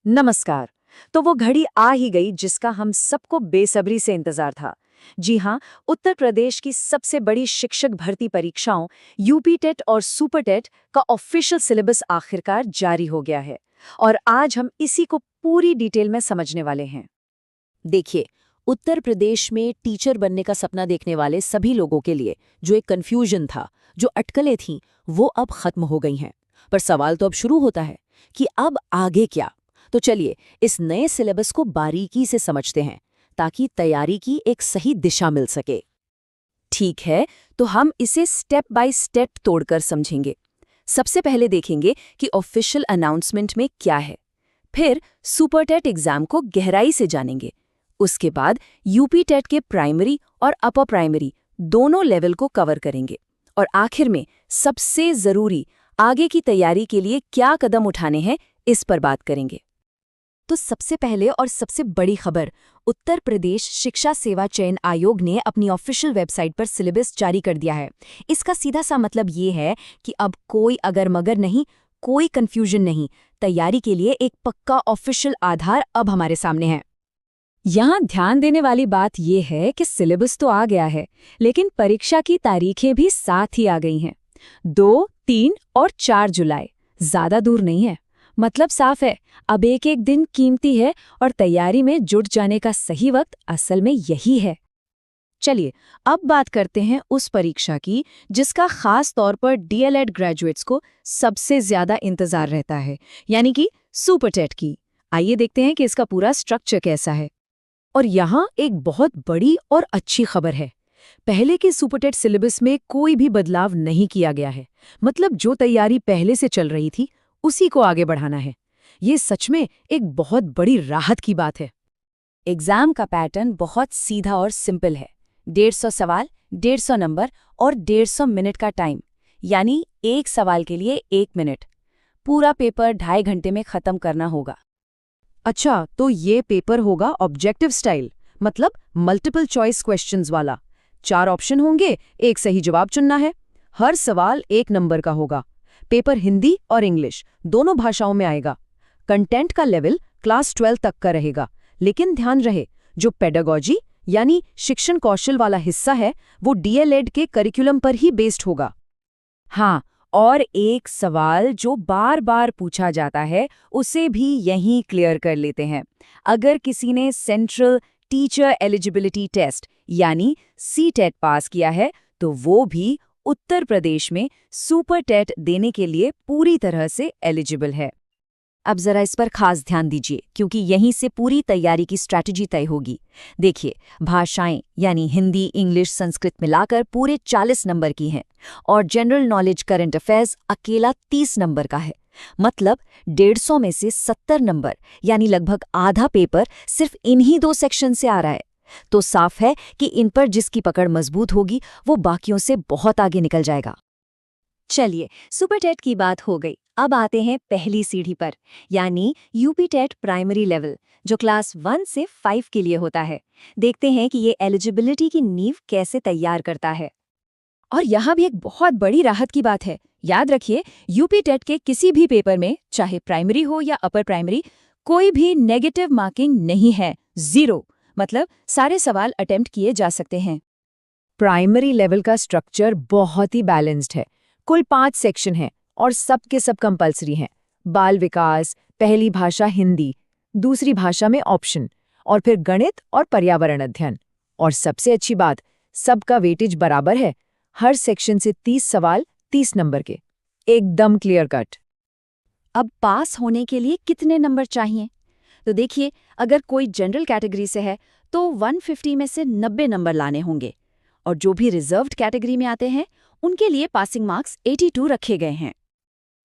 नमस्कार। तो वो घड़ी आ ही गई जिसका हम सबको बेसब्री से इंतजार था। जी हाँ, उत्तर प्रदेश की सबसे बड़ी शिक्षक भर्ती परीक्षाओं यूपी टेट और सुपर टेट का ऑफिशियल सिलेबस आखिरकार जारी हो गया है और आज हम इसी को पूरी डिटेल में समझने वाले हैं। देखिए, उत्तर प्रदेश में टीचर बनने का सपना देखने वाले सभी लोगों के लिए जो एक कन्फ्यूजन था, जो अटकलें थीं, वो अब खत्म हो गई हैं। पर सवाल तो अब शुरू होता है कि अब आगे क्या? तो चलिए इस नए सिलेबस को बारीकी से समझते हैं ताकि तैयारी की एक सही दिशा मिल सके। ठीक है, तो हम इसे स्टेप बाय स्टेप तोड़कर समझेंगे। सबसे पहले देखेंगे कि ऑफिशियल अनाउंसमेंट में क्या है। फिर सुपर टेट एग्जाम को गहराई से जानेंगे। उसके बाद यूपी टेट के प्राइमरी और अपर प्राइमरी दोनों लेवल को कवर करेंगे। और आखिर में सबसे जरूरी आगे की तैयारी के लिए क्या कदम उठाने हैं, इस पर बात करेंगे। तो सबसे पहले और सबसे बड़ी खबर, उत्तर प्रदेश शिक्षा सेवा चयन आयोग ने अपनी ऑफिशियल वेबसाइट पर सिलेबस जारी कर दिया है। इसका सीधा सा मतलब ये है कि अब कोई अगर मगर नहीं, कोई कंफ्यूजन नहीं। तैयारी के लिए एक पक्का ऑफिशियल आधार अब हमारे सामने है। यहाँ ध्यान देने वाली बात यह है कि सिलेबस तो आ गया है, लेकिन परीक्षा की तारीखें भी साथ ही आ गई हैं। 2, 3 और 4 जुलाई ज्यादा दूर नहीं है। मतलब साफ है, अब एक एक दिन कीमती है और तैयारी में जुट जाने का सही वक्त असल में यही है। चलिए अब बात करते हैं उस परीक्षा की जिसका खास तौर पर डीएलएड ग्रेजुएट्स को सबसे ज्यादा इंतजार रहता है, यानी कि सुपर टेट की। आइए देखते हैं कि इसका पूरा स्ट्रक्चर कैसा है। और यहाँ एक बहुत बड़ी और अच्छी खबर है। पहले के सुपर टेट सिलेबस में कोई भी बदलाव नहीं किया गया है। मतलब जो तैयारी पहले से चल रही थी उसी को आगे बढ़ाना है। ये सच में एक बहुत बड़ी राहत की बात है। एग्जाम का पैटर्न बहुत सीधा और सिंपल है। 150 सवाल, 150 नंबर और 150 मिनट का टाइम, यानी एक सवाल के लिए 1 मिनट। पूरा पेपर 2.5 घंटे में खत्म करना होगा। अच्छा, तो ये पेपर होगा ऑब्जेक्टिव स्टाइल, मतलब मल्टीपल चॉइस क्वेश्चंस वाला। 4 ऑप्शन होंगे, एक सही जवाब चुनना है। हर सवाल 1 नंबर का होगा। पेपर हिंदी और इंग्लिश दोनों भाषाओं में आएगा। कंटेंट का लेवल क्लास 12 तक का रहेगा, लेकिन ध्यान रहे जो पेडागोजी यानी शिक्षण कौशल वाला हिस्सा है वो डीएलएड के करिकुलम पर ही बेस्ड होगा। हाँ, और एक सवाल जो बार बार पूछा जाता है उसे भी यहीं क्लियर कर लेते हैं। अगर किसी ने सेंट्रल टीचर एलिजिबिलिटी टेस्ट यानी सीटेट पास किया है तो वो भी उत्तर प्रदेश में सुपर टेट देने के लिए पूरी तरह से एलिजिबल है। अब जरा इस पर खास ध्यान दीजिए क्योंकि यहीं से पूरी तैयारी की स्ट्रैटेजी तय होगी। देखिए, भाषाएं यानी हिंदी, इंग्लिश, संस्कृत मिलाकर पूरे 40 नंबर की हैं और जनरल नॉलेज करंट अफेयर्स अकेला 30 नंबर का है। मतलब 150 में से 70 नंबर यानी लगभग आधा पेपर सिर्फ इन्हीं 2 सेक्शन से आ रहा है। तो साफ है कि इन पर जिसकी पकड़ मजबूत होगी वो बाकियों से बहुत आगे निकल जाएगा। चलिए, सुपर टेट की बात हो गई। अब आते हैं पहली सीढ़ी पर, यानी यूपी टेट प्राइमरी लेवल, जो क्लास 1 से 5 के लिए होता है। देखते हैं कि ये एलिजिबिलिटी की नींव कैसे तैयार करता है। और यहाँ भी एक बहुत बड़ी राहत की बात है। याद रखिए, यूपी टेट के किसी भी पेपर में, चाहे प्राइमरी हो या अपर प्राइमरी, कोई भी नेगेटिव मार्किंग नहीं है। 0। मतलब सारे सवाल अटेम्प्ट किए जा सकते हैं। प्राइमरी लेवल का स्ट्रक्चर बहुत ही बैलेंस्ड है। कुल 5 सेक्शन हैं और सब के सब कंपलसरी हैं। बाल विकास, पहली भाषा हिंदी, दूसरी भाषा में ऑप्शन, और फिर गणित और पर्यावरण अध्ययन। और सबसे अच्छी बात, सबका वेटेज बराबर है। हर सेक्शन से 30 सवाल 30 नंबर के, एकदम क्लियर कट। अब पास होने के लिए कितने नंबर चाहिए? तो देखिए, अगर कोई जनरल कैटेगरी से है तो 150 में से 90 नंबर लाने होंगे, और जो भी रिजर्व्ड कैटेगरी में आते हैं उनके लिए पासिंग मार्क्स 82 रखे गए हैं।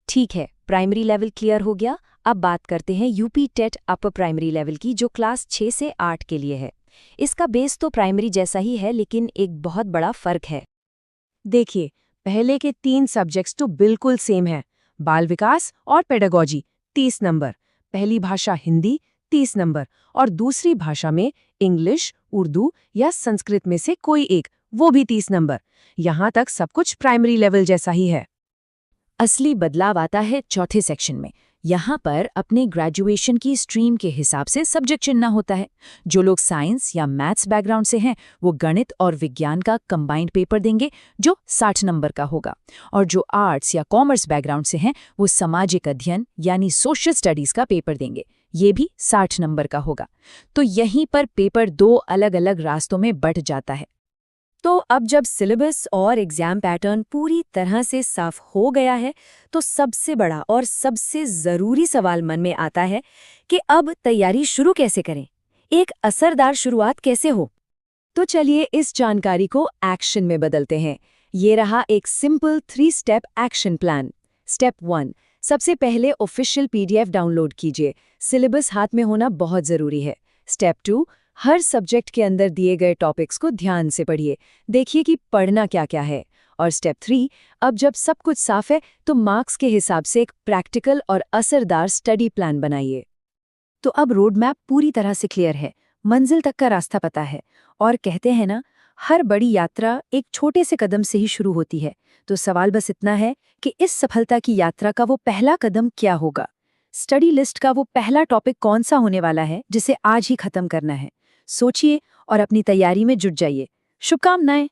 ठीक है, प्राइमरी लेवल क्लियर हो गया। अब बात करते हैं UP TET upper primary level की, जो क्लास 6 से 8 के लिए है। इसका बेस तो प्राइमरी जैसा ही है, लेकिन एक बहुत बड़ा फर्क है। देखिए, पहले के 3 सब्जेक्ट्स तो बिल्कुल सेम है। बाल विकास और पेडागोजी 30 नंबर, पहली भाषा हिंदी 30 नंबर, और दूसरी भाषा में इंग्लिश, उर्दू या संस्कृत में से कोई एक, वो भी 30 नंबर। यहाँ तक सब कुछ प्राइमरी लेवल जैसा ही है। असली बदलाव आता है चौथे सेक्शन में, यहाँ पर अपने ग्रेजुएशन की स्ट्रीम के हिसाब से सब्जेक्ट चुनना होता है। जो लोग साइंस या मैथ्स बैकग्राउंड से हैं वो गणित और विज्ञान का कंबाइंड पेपर देंगे जो 60 नंबर का होगा, और जो आर्ट्स या कॉमर्स बैकग्राउंड से हैं वो सामाजिक अध्ययन यानी सोशल स्टडीज का पेपर देंगे, ये भी 60 नंबर का होगा। तो यहीं पर पेपर 2 अलग-अलग रास्तों में बंट जाता है। तो अब जब सिलेबस और एग्जाम पैटर्न पूरी तरह से साफ हो गया है, तो सबसे बड़ा और सबसे ज़रूरी सवाल मन में आता है कि अब तैयारी शुरू कैसे करें, एक असरदार शुरुआत कैसे हो। तो चलिए इस जानकारी को एक्शन में बदलते हैं। ये रहा एक simple 3 step action plan. Step 1, सबसे पहले ऑफिशियल पीडीएफ डाउनलोड कीजिए। सिलेबस हाथ में होना बहुत ज़रूरी है। स्टेप 2, हर सब्जेक्ट के अंदर दिए गए टॉपिक्स को ध्यान से पढ़िए, देखिए कि पढ़ना क्या-क्या है। और स्टेप 3, अब जब सब कुछ साफ है तो मार्क्स के हिसाब से एक प्रैक्टिकल और असरदार स्टडी प्लान बनाइए। तो अब रोड मैप पूरी तरह से क्लियर है, मंजिल तक का रास्ता पता है, और कहते हैं ना, हर बड़ी यात्रा एक छोटे से कदम से ही शुरू होती है। तो सवाल बस इतना है कि इस सफलता की यात्रा का वो पहला कदम क्या होगा। स्टडी लिस्ट का वो पहला टॉपिक कौन सा होने वाला है जिसे आज ही खत्म करना है। सोचिए और अपनी तैयारी में जुट जाइए। शुभकामनाएं।